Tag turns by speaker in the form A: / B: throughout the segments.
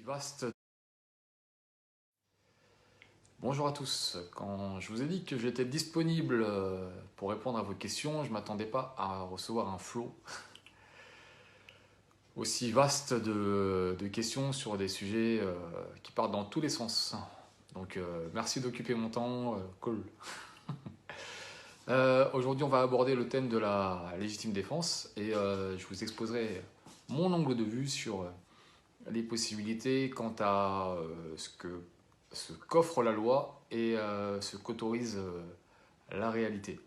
A: vaste. Bonjour à tous. Quand je vous ai dit que j'étais disponible pour répondre à vos questions, je ne m'attendais pas à recevoir un flot aussi vaste de questions sur des sujets qui partent dans tous les sens. Donc merci d'occuper mon temps, cool. Aujourd'hui on va aborder le thème de la légitime défense et je vous exposerai mon angle de vue sur les possibilités quant à ce qu'offre la loi et ce qu'autorise la réalité.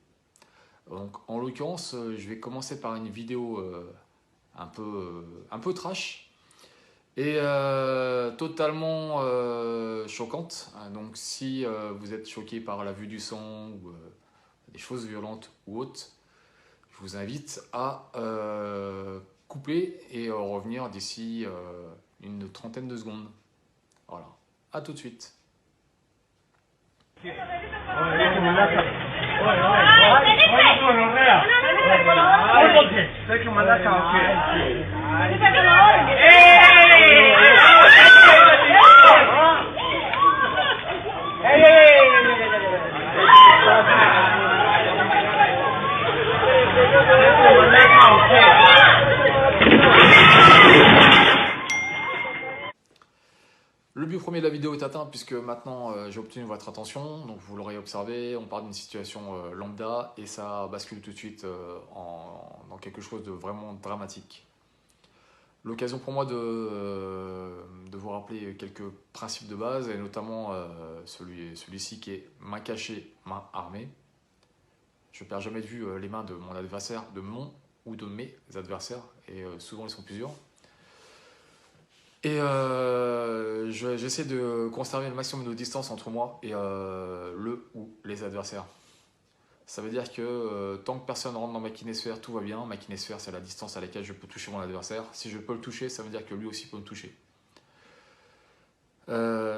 A: Donc, en l'occurrence, je vais commencer par une vidéo un peu trash et totalement choquante. Donc si vous êtes choqué par la vue du sang ou des choses violentes ou autres, je vous invite à couper et revenir d'ici une trentaine de secondes. Voilà, à tout de suite. Le but premier de la vidéo est atteint puisque maintenant j'ai obtenu votre attention, donc vous l'aurez observé, on parle d'une situation lambda et ça bascule tout de suite dans quelque chose de vraiment dramatique. L'occasion pour moi de vous rappeler quelques principes de base et notamment celui-ci qui est main cachée, main armée. Je ne perds jamais de vue les mains de mon adversaire, de mon ou de mes adversaires, et souvent ils sont plusieurs. Et j'essaie de conserver le maximum de distance entre moi et le ou les adversaires. Ça veut dire que tant que personne ne rentre dans ma kinésphère, tout va bien. Ma kinésphère, c'est la distance à laquelle je peux toucher mon adversaire. Si je peux le toucher, ça veut dire que lui aussi peut me toucher.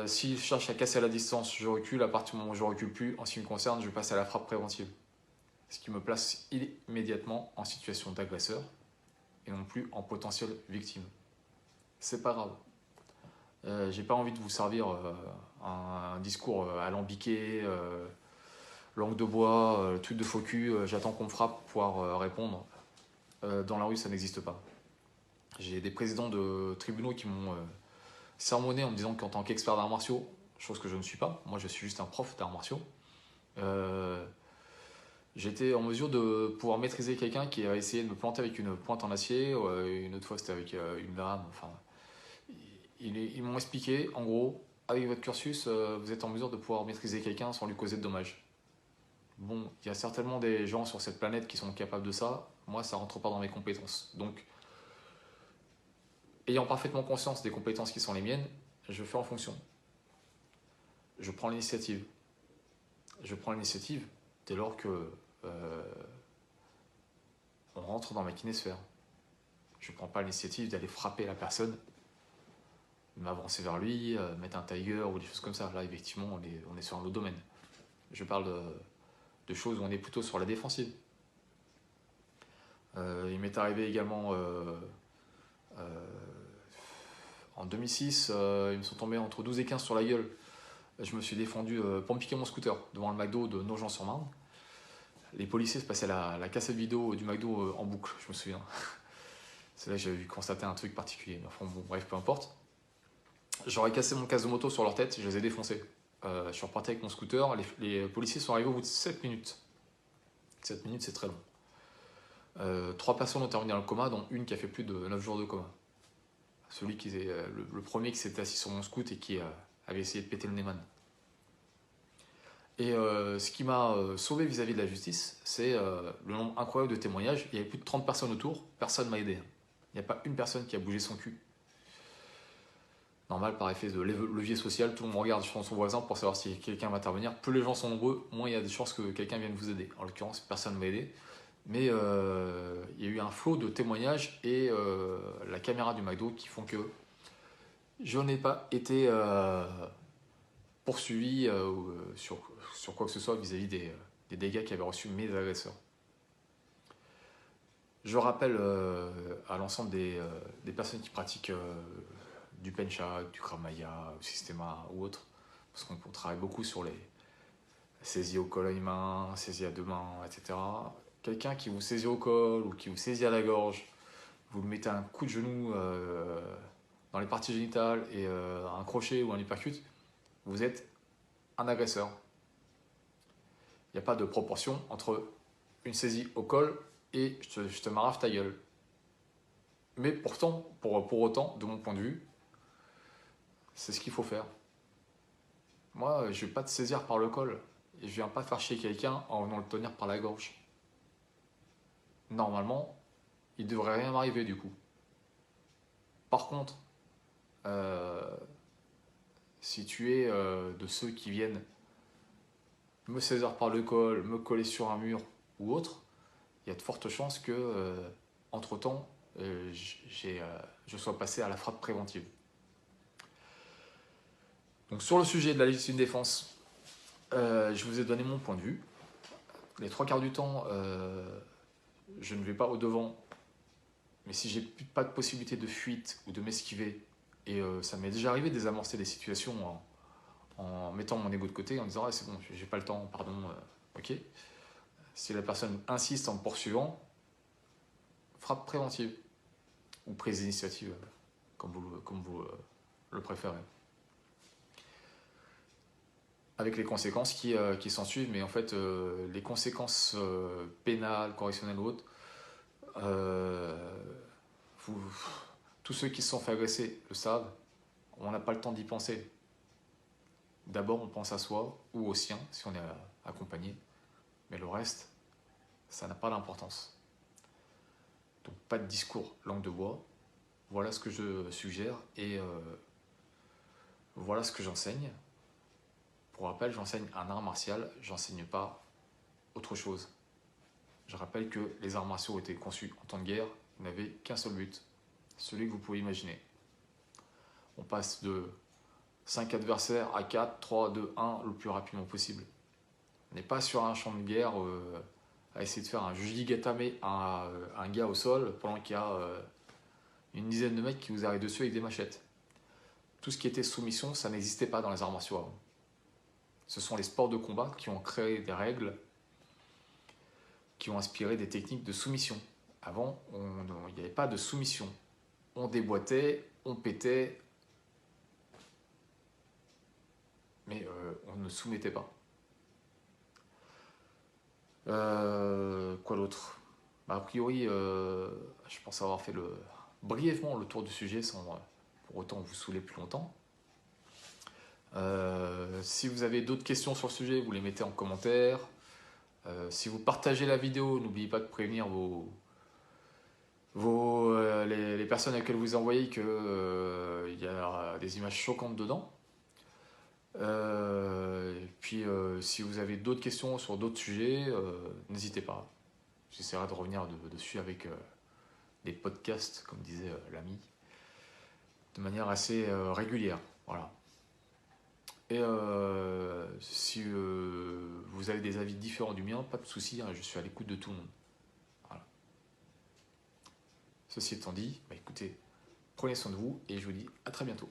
A: S'il cherche à casser la distance, je recule. À partir du moment où je ne recule plus, en ce qui me concerne, je passe à la frappe préventive. Ce qui me place immédiatement en situation d'agresseur et non plus en potentielle victime. C'est pas grave. J'ai pas envie de vous servir un discours alambiqué, langue de bois, truc de faux cul, j'attends qu'on me frappe pour pouvoir répondre. Dans la rue, ça n'existe pas. J'ai des présidents de tribunaux qui m'ont sermonné en me disant qu'en tant qu'expert d'arts martiaux, chose que je ne suis pas, moi je suis juste un prof d'arts martiaux, j'étais en mesure de pouvoir maîtriser quelqu'un qui a essayé de me planter avec une pointe en acier, une autre fois c'était avec une lame, enfin... Ils m'ont expliqué, en gros, avec votre cursus, vous êtes en mesure de pouvoir maîtriser quelqu'un sans lui causer de dommages. Bon, il y a certainement des gens sur cette planète qui sont capables de ça. Moi, ça ne rentre pas dans mes compétences. Donc, ayant parfaitement conscience des compétences qui sont les miennes, je fais en fonction. Je prends l'initiative. Je prends l'initiative dès lors que on rentre dans ma kinésphère. Je ne prends pas l'initiative d'aller frapper la personne, m'avancer vers lui, mettre un tiger ou des choses comme ça. Là, effectivement, on est sur un autre domaine. Je parle de choses où on est plutôt sur la défensive. Il m'est arrivé également en 2006, ils me sont tombés entre 12 et 15 sur la gueule. Je me suis défendu pour me piquer mon scooter devant le McDo de Nogent-sur-Marne. Les policiers se passaient la cassette vidéo du McDo en boucle, je me souviens. C'est là que j'avais constaté un truc particulier. Enfin bon, bref, peu importe. J'aurais cassé mon casque de moto sur leur tête, je les ai défoncés. Je suis reparti avec mon scooter, les policiers sont arrivés au bout de 7 minutes. 7 minutes, c'est très long. 3 personnes ont terminé dans le coma, dont une qui a fait plus de 9 jours de coma. Le premier qui s'était assis sur mon scoot et qui avait essayé de péter le Neyman. Et ce qui m'a sauvé vis-à-vis de la justice, c'est le nombre incroyable de témoignages. Il y avait plus de 30 personnes autour, personne ne m'a aidé. Il n'y a pas une personne qui a bougé son cul. Normal, par effet de levier social, tout le monde regarde son voisin pour savoir si quelqu'un va intervenir. Plus les gens sont nombreux, moins il y a des chances que quelqu'un vienne vous aider. En l'occurrence, personne ne m'a aidé. Mais il y a eu un flot de témoignages et la caméra du McDo qui font que je n'ai pas été poursuivi sur quoi que ce soit vis-à-vis des dégâts qu'avaient reçus mes agresseurs. Je rappelle à l'ensemble des personnes qui pratiquent du Pencha, du Krav Maga, du Systema ou autre, parce qu'on travaille beaucoup sur les saisies au col à une main, saisies à deux mains, etc. Quelqu'un qui vous saisit au col ou qui vous saisit à la gorge, vous lui mettez un coup de genou dans les parties génitales et un crochet ou un uppercut, vous êtes un agresseur. Il n'y a pas de proportion entre une saisie au col et je te marave ta gueule. Mais pourtant, pour autant, de mon point de vue, c'est ce qu'il faut faire. Moi, je ne vais pas te saisir par le col et je ne viens pas faire chier quelqu'un en venant le tenir par la gorge. Normalement, il ne devrait rien m'arriver du coup. Par contre, si tu es de ceux qui viennent me saisir par le col, me coller sur un mur ou autre, il y a de fortes chances que, entre-temps, je sois passé à la frappe préventive. Donc sur le sujet de la légitime défense, je vous ai donné mon point de vue. Les trois quarts du temps, je ne vais pas au-devant, mais si j'ai pas de possibilité de fuite ou de m'esquiver, et ça m'est déjà arrivé de désamorcer des situations en mettant mon ego de côté, en disant ah, c'est bon, j'ai pas le temps, pardon, ok. Si la personne insiste en me poursuivant, frappe préventive ou prise d'initiative, comme vous le préférez. Avec les conséquences qui s'en suivent, mais en fait, les conséquences pénales, correctionnelles ou autres, tous ceux qui se sont fait agresser le savent, on n'a pas le temps d'y penser. D'abord, on pense à soi ou au sien, si on est accompagné, mais le reste, ça n'a pas d'importance. Donc, pas de discours langue de bois. Voilà ce que je suggère et voilà ce que j'enseigne. Pour rappel, j'enseigne un art martial, j'enseigne pas autre chose. Je rappelle que les arts martiaux ont été conçus en temps de guerre, ils n'avaient qu'un seul but, celui que vous pouvez imaginer. On passe de 5 adversaires à 4, 3, 2, 1 le plus rapidement possible. On n'est pas sur un champ de guerre à essayer de faire un jujigatame à un gars au sol pendant qu'il y a une dizaine de mecs qui vous arrivent dessus avec des machettes. Tout ce qui était soumission, ça n'existait pas dans les arts martiaux avant. Ce sont les sports de combat qui ont créé des règles, qui ont inspiré des techniques de soumission. Avant, il n'y avait pas de soumission. On déboîtait, on pétait, mais on ne soumettait pas. Quoi d'autre? A priori, je pense avoir fait brièvement le tour du sujet sans pour autant vous saouler plus longtemps. Si vous avez d'autres questions sur le sujet, vous les mettez en commentaire. Si vous partagez la vidéo, n'oubliez pas de prévenir les personnes à laquelle vous envoyez qu'il y a des images choquantes dedans. Et puis, si vous avez d'autres questions sur d'autres sujets, n'hésitez pas. J'essaierai de revenir dessus avec des podcasts, comme disait l'ami, de manière assez régulière. Voilà. Et si vous avez des avis différents du mien, pas de souci, hein, je suis à l'écoute de tout le monde. Voilà. Ceci étant dit, écoutez, prenez soin de vous et je vous dis à très bientôt.